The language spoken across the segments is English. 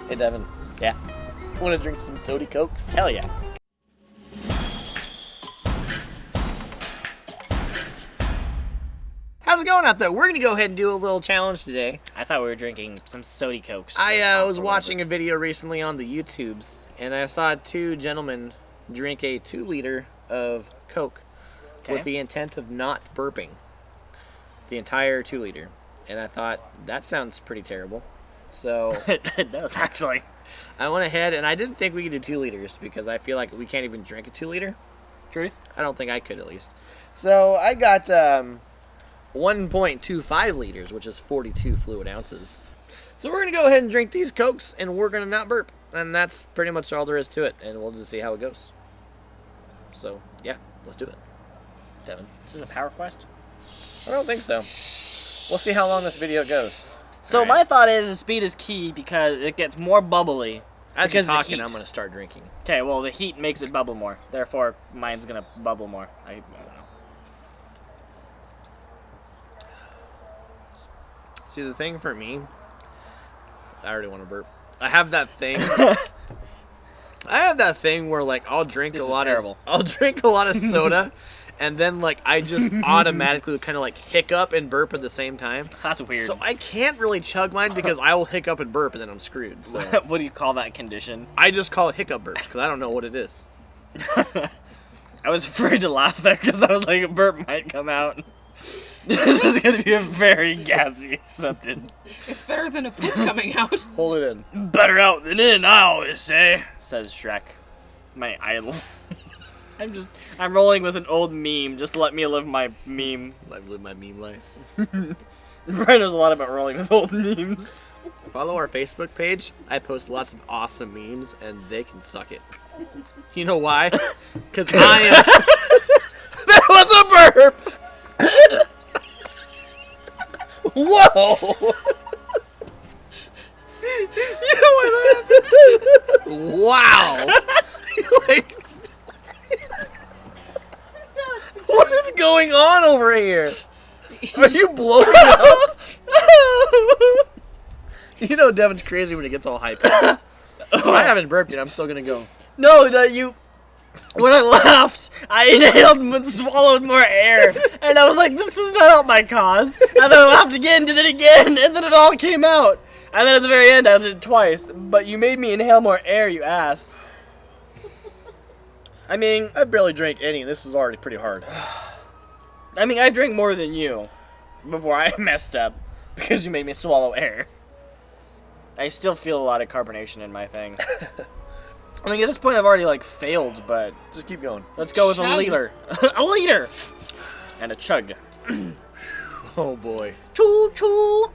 Hey, Devin. Yeah. Want to drink some soda cokes? Hell yeah. How's it going out there? We're going to go ahead and do a little challenge today. I thought we were drinking some sody cokes. I was watching a video recently on the YouTubes, and I saw two gentlemen drink a 2-liter of Coke with the intent of not burping the entire 2-liter. And I thought, that sounds pretty terrible. So It does, actually. I went ahead, and I didn't think we could do 2 liters because I feel like we can't even drink a 2-liter. Truth? I don't think I could, at least. So I got 1.25 liters, which is 42 fluid ounces. So we're going to go ahead and drink these Cokes, and we're going to not burp. And that's pretty much all there is to it, and we'll just see how it goes. So, yeah, let's do it. Devin. This is a power quest? I don't think so. We'll see how long this video goes. So Alright. my thought is speed is key because it gets more bubbly. As you're because of the talking, heat. I'm going to start drinking. Okay, well, the heat makes it bubble more. Therefore, mine's going to bubble more. I don't know. See, the thing for me, I already want to burp. I have that thing. I have that thing where, like, I'll drink This a is lot terrible. I'll drink a lot of soda, and then, like, I just automatically kind of, like, hiccup and burp at the same time. That's weird. So I can't really chug mine because I will hiccup and burp, and then I'm screwed. So What do you call that condition? I just call it hiccup burps because I don't know what it is. I was afraid to laugh there because I was like, a burp might come out. This is going to be a very gassy something. It's better than a poop coming out. Hold it in. Better out than in, I always say, says Shrek, my idol. I'm rolling with an old meme. Just let me live my meme. I've lived my meme life. Brian knows a lot about rolling with old memes. Follow our Facebook page. I post lots of awesome memes, and they can suck it. You know why? Because I am... That was a burp! Whoa! You know why that happened? Wow! Like, what is going on over here? Are you blowing up? You know Devin's crazy when he gets all hyped. I haven't burped yet. I'm still gonna go. No, when I laughed, I inhaled and swallowed more air. And I was like, this does not help my cause. And then I laughed again, did it again, and then it all came out. And then at the very end, I did it twice. But you made me inhale more air, you ass. I mean, I barely drank any, and this is already pretty hard. I drank more than you before I messed up because you made me swallow air. I still feel a lot of carbonation in my thing. I mean, at this point, I've already, like, failed, but... Just keep going. Let's go with Chug. a liter. A liter! And a chug. Oh, boy. Choo-choo!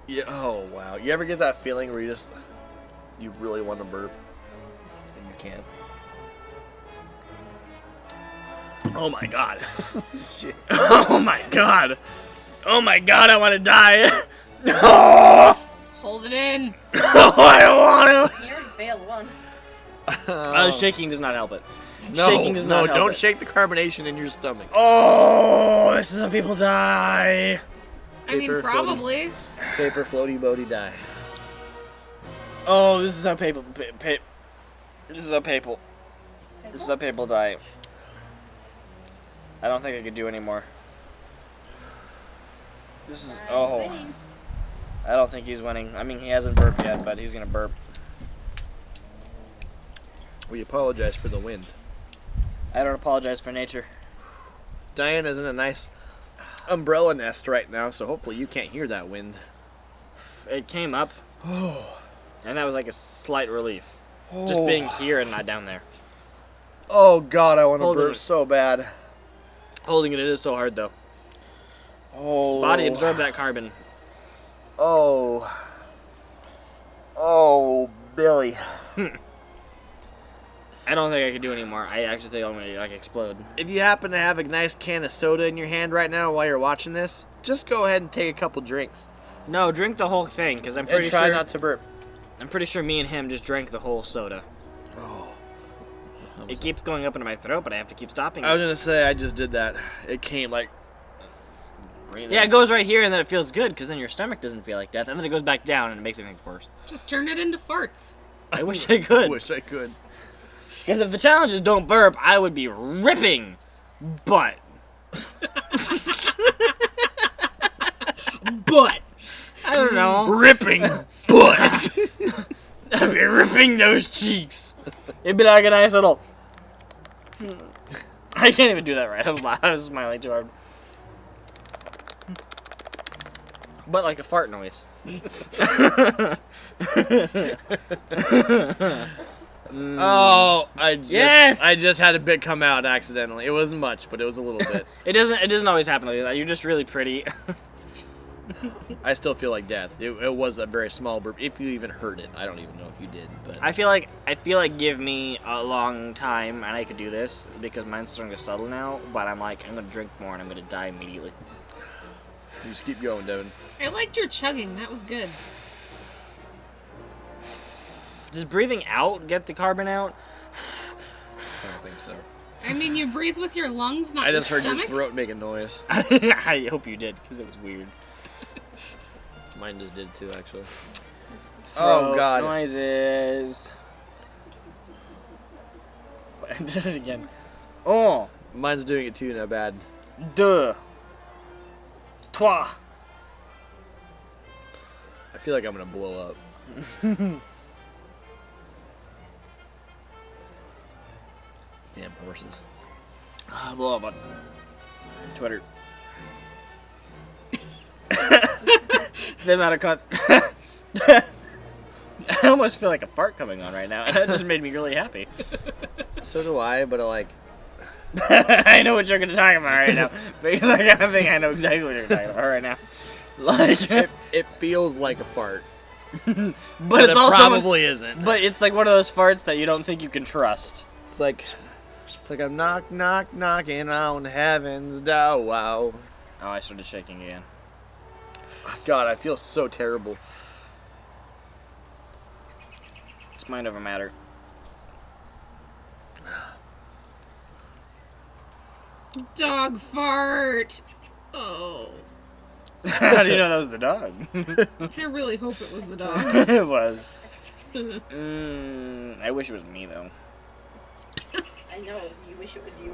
Yeah. Oh, wow. You ever get that feeling where you really want to burp, and you can't? Oh, my God. Shit. Oh, my God. Oh, my God, I want to die. Oh, Hold it in. I don't want to. You already failed once. Shaking does not help it. No, Shaking does not help don't it. shake the carbonation in your stomach. Oh, this is how people die. I mean, Paper probably. Paper floaty boaty die. Oh, this is how people... This is how people... This is how people die. I don't think I could do anymore. This is... Oh. I don't think he's winning. I mean, he hasn't burped yet, but he's gonna burp. We apologize for the wind. I don't apologize for nature. Diana's in a nice umbrella nest right now, so hopefully you can't hear that wind. It came up, Oh. and that was like a slight relief. Just being here and not down there. Oh, God, I want to Holding burp it. so bad. Holding it is so hard, though. Oh. Body absorb that carbon. Oh. Oh, Billy. I don't think I could do anymore. I actually think I'm gonna like explode. If you happen to have a nice can of soda in your hand right now while you're watching this, just go ahead and take a couple drinks. No, drink the whole thing, because I'm And pretty try sure not to burp. I'm pretty sure me and him just drank the whole soda. Oh. It keeps going up into my throat, but I have to keep stopping I was it. gonna say I just did that. It came like Right Yeah, it goes right here, and then it feels good, because then your stomach doesn't feel like death, and then it goes back down, and it makes everything worse. Just turn it into farts. I wish I could. Wish I could. Because if the challenge is don't burp, I would be ripping butt. But I don't know. Ripping butt. I'd be ripping those cheeks. It'd be like a nice little... I can't even do that right. I was smiling too hard. But like a fart noise. Oh, Yes! I just had a bit come out accidentally. It wasn't much, but it was a little bit. It doesn't always happen like that. You're just really pretty. I still feel like death. It was a very small burp. If you even heard it, I don't even know if you did. But I feel like give me a long time and I could do this because mine's starting to settle now. But I'm like, I'm gonna drink more and I'm gonna die immediately. you just keep going, Devin. I liked your chugging. That was good. Does breathing out get the carbon out? I don't think so. I mean, you breathe with your lungs, not I just your heard stomach. your throat make a noise. I hope you did because it was weird. Mine just did too, actually. Throat Oh God! Noises. I did it again. Oh, Mine's doing it too. Not bad. deux, trois. I feel like I'm gonna blow up. Damn horses. Blow up on Twitter. The amount of I almost feel like a fart coming on right now, and that just made me really happy. So do I, but like, I know what you're gonna talk about right now. Because I think I know exactly what you're talking about right now. Like, it feels like a fart, but it's it also probably isn't. But it's like one of those farts that you don't think you can trust. It's like I'm knocking on heaven's door. Wow. Oh, I started shaking again. God, I feel so terrible. It's mind over matter. Dog fart. Oh. How do you know that was the dog? I really hope it was the dog. It was. I wish it was me though. I know, you wish it was you.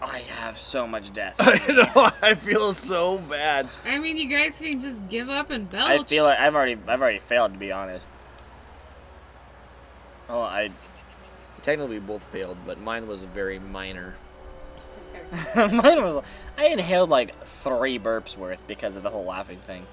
I have so much death. I know. I feel so bad. I mean, you guys can just give up and belch. I feel like I've already failed, to be honest. Oh, Technically, we both failed, but mine was very minor. mine was. I inhaled like 3 burps worth because of the whole laughing thing.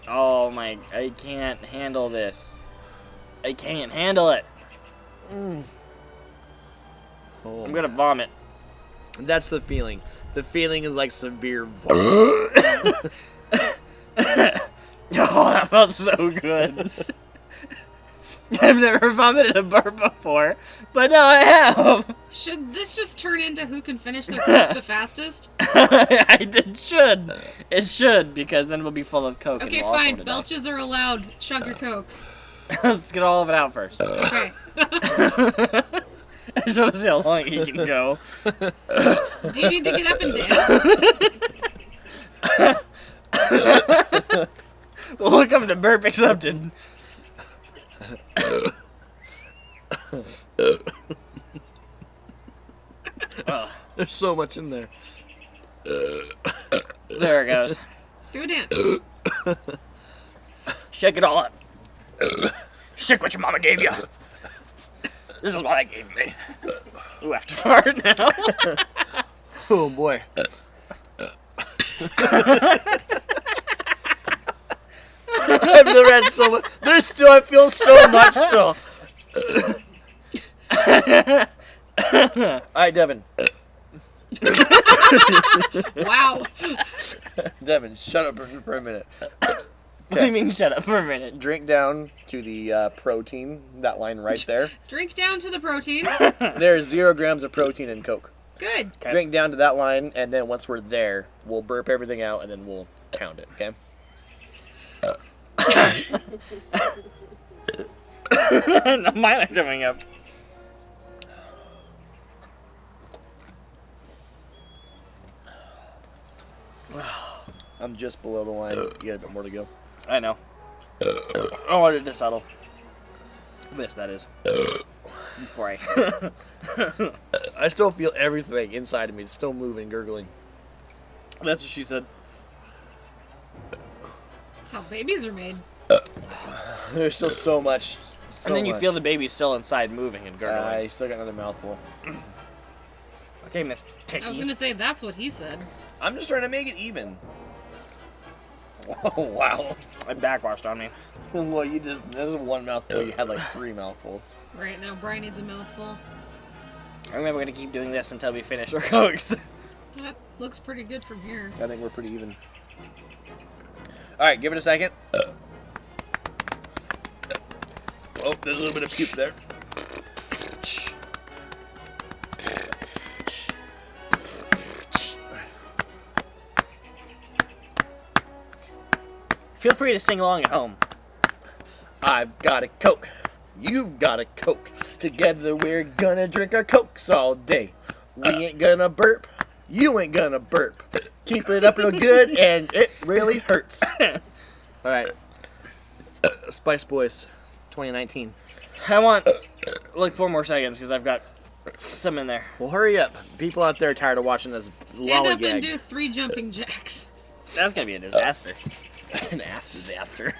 Oh my! I can't handle this. I can't handle it. Oh, I'm gonna vomit. That's the feeling. The feeling is like severe vomit. Oh, that felt so good. I've never vomited a burp before, but now I have. Should this just turn into who can finish the Coke the fastest? It should. It should, because then we'll be full of Coke. Okay, and we'll fine. also die. Belches are allowed. Chug your Cokes. Let's get all of it out first. Okay. I just want to see how long he can go. Do you need to get up and dance? Welcome to Burp Accepted. There's so much in there. There it goes. Do a dance. Shake it all up. Shake what your mama gave you. This is what I gave me. Ooh, I have to fart now. Oh boy. I've never had so much. There's still. I feel so much still. Alright, Devin. Wow. Devin, shut up for a minute. What do you mean shut up for a minute? Drink down to the protein, that line right there. Drink down to the protein. There's 0 grams of protein in Coke. Good. Okay. Drink down to that line, and then once we're there, we'll burp everything out, and then we'll count it, okay? Mine are coming up. I'm just below the line. You got a bit more to go. I know. I wanted it to settle. This, that is. Before I... I still feel everything inside of me. It's still moving, gurgling. That's what she said. That's how babies are made. There's still so much. And then you feel the baby still inside moving and gurgling. I still got another mouthful. Okay, Miss Picky. I was gonna say that's what he said. I'm just trying to make it even. Oh, wow. It backwashed on me. Well, you just, this is one mouthful. You had like 3 mouthfuls. Right now, Brian needs a mouthful. I think we're gonna keep doing this until we finish our cokes. That looks pretty good from here. I think we're pretty even. Alright, give it a second. Oh, there's a little bit of puke there. Feel free to sing along at home. I've got a Coke. You've got a Coke. Together we're gonna drink our Cokes all day. We ain't gonna burp. You ain't gonna burp. Keep it up real good and it really hurts. Alright. Spice Boys 2019. I want like 4 more seconds because I've got some in there. Well, hurry up. People out there are tired of watching this Stand up and lollygag. do 3 jumping jacks. That's gonna be a disaster. An ass disaster.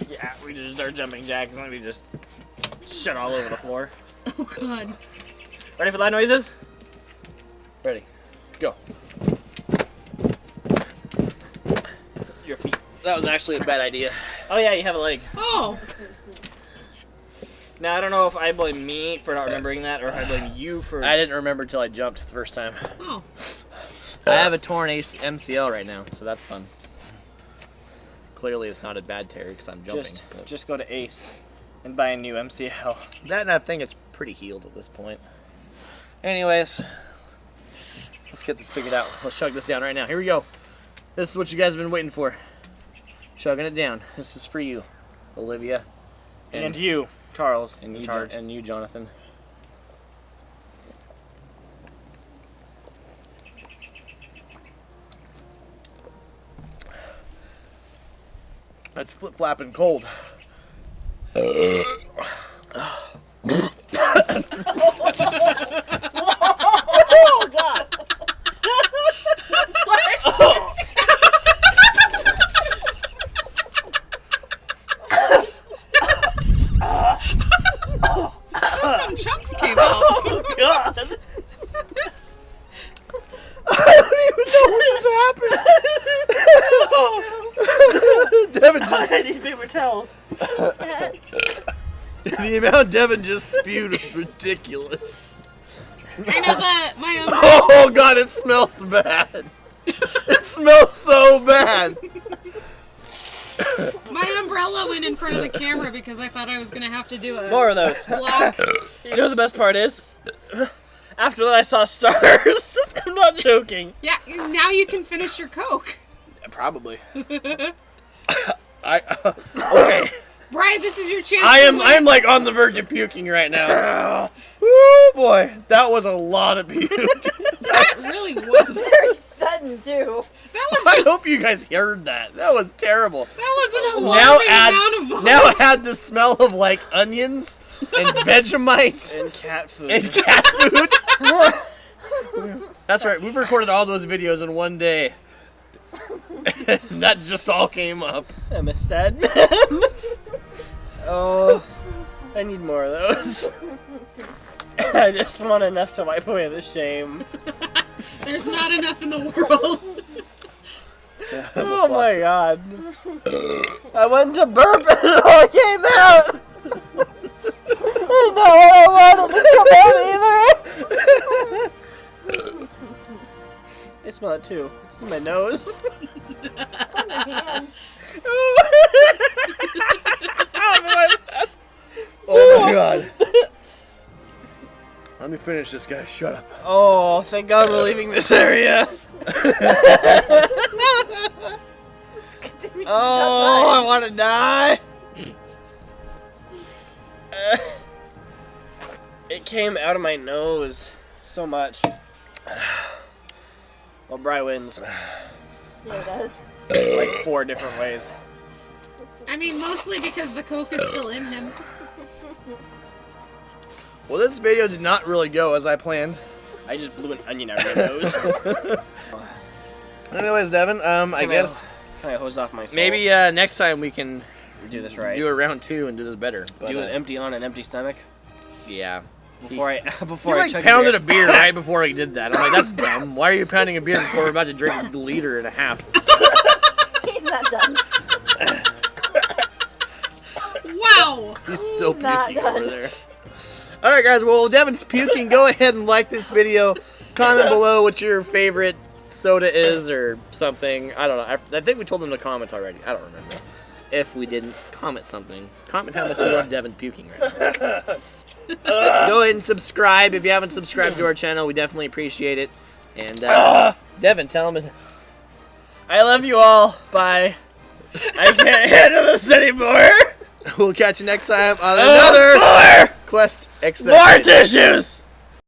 Yeah, we just start jumping jacks and we just shit all over the floor. Oh god. Ready for loud noises? Ready. Go. Your feet. That was actually a bad idea. Oh yeah, you have a leg. Oh! Now I don't know if I blame me for not remembering that or if I blame you for... I didn't remember until I jumped the first time. Oh. I have a torn MCL right now, so that's fun. Clearly it's not a bad tear because I'm jumping. Just go to Ace and buy a new MCL. That and I think it's pretty healed at this point. Anyways, let's get this figured out. Let's chug this down right now. Here we go. This is what you guys have been waiting for. Chugging it down. This is for you, Olivia. And you, Charles, And in you, charge. and you, Jonathan. That's flip-flapping cold. Oh God! Some chunks came out. Oh God! I don't even know what just happened. Devin I just, need paper towels. the amount Devin just spewed was ridiculous. I know that my umbrella. Oh God, it smells bad. It smells so bad. My umbrella went in front of the camera because I thought I was gonna have to do a More of those. block. You know what the best part is? After that I saw stars. I'm not joking. Yeah, now you can finish your Coke. Probably. Okay. Brian, this is your chance. I to am win. like on the verge of puking right now. Woo boy, that was a lot of puke. That really was. Very sudden, too. That I was. hope you guys heard that. That was terrible. That was an Now alarming add amount of vomit. now add the smell of like onions and Vegemite And cat food. and cat food. That's right. We've recorded all those videos in one day. That just all came up. I'm a sad man. Oh, I need more of those. I just want enough to wipe away the shame. There's not enough in the world. Oh my God. I went to burp and it all came out. That's not what I wanted to come out either. I smell it too. It's in my nose. Oh my God. Let me finish this, guy. Shut up. Oh, thank God we're leaving this area. Oh, I want to die. It came out of my nose so much. Well, Bri wins. Yeah, it does. like 4 different ways. I mean, mostly because the Coke is still in him. Well, this video did not really go as I planned. I just blew an onion out of my nose. Anyways, Devin, I guess Can I hose off my soul? maybe next time we can do this right. do a round 2 and do this better. But, Do it empty on an empty stomach. Yeah. Before I You like chug pounded a beer right before I did that. I'm like, that's dumb. Why are you pounding a beer before we're about to drink a liter and a half? He's not done. Wow! He's still He's not puking done. over there. Alright guys, well Devin's puking. Go ahead and like this video. Comment below what your favorite soda is or something. I don't know. I think we told them to comment already. I don't remember. If we didn't, comment something. Comment how much you love Devin puking right now. Go ahead and subscribe. If you haven't subscribed to our channel, we definitely appreciate it. And Devin, tell them. I love you all. Bye. I can't handle this anymore. We'll catch you next time on another More Quest XS. tissues.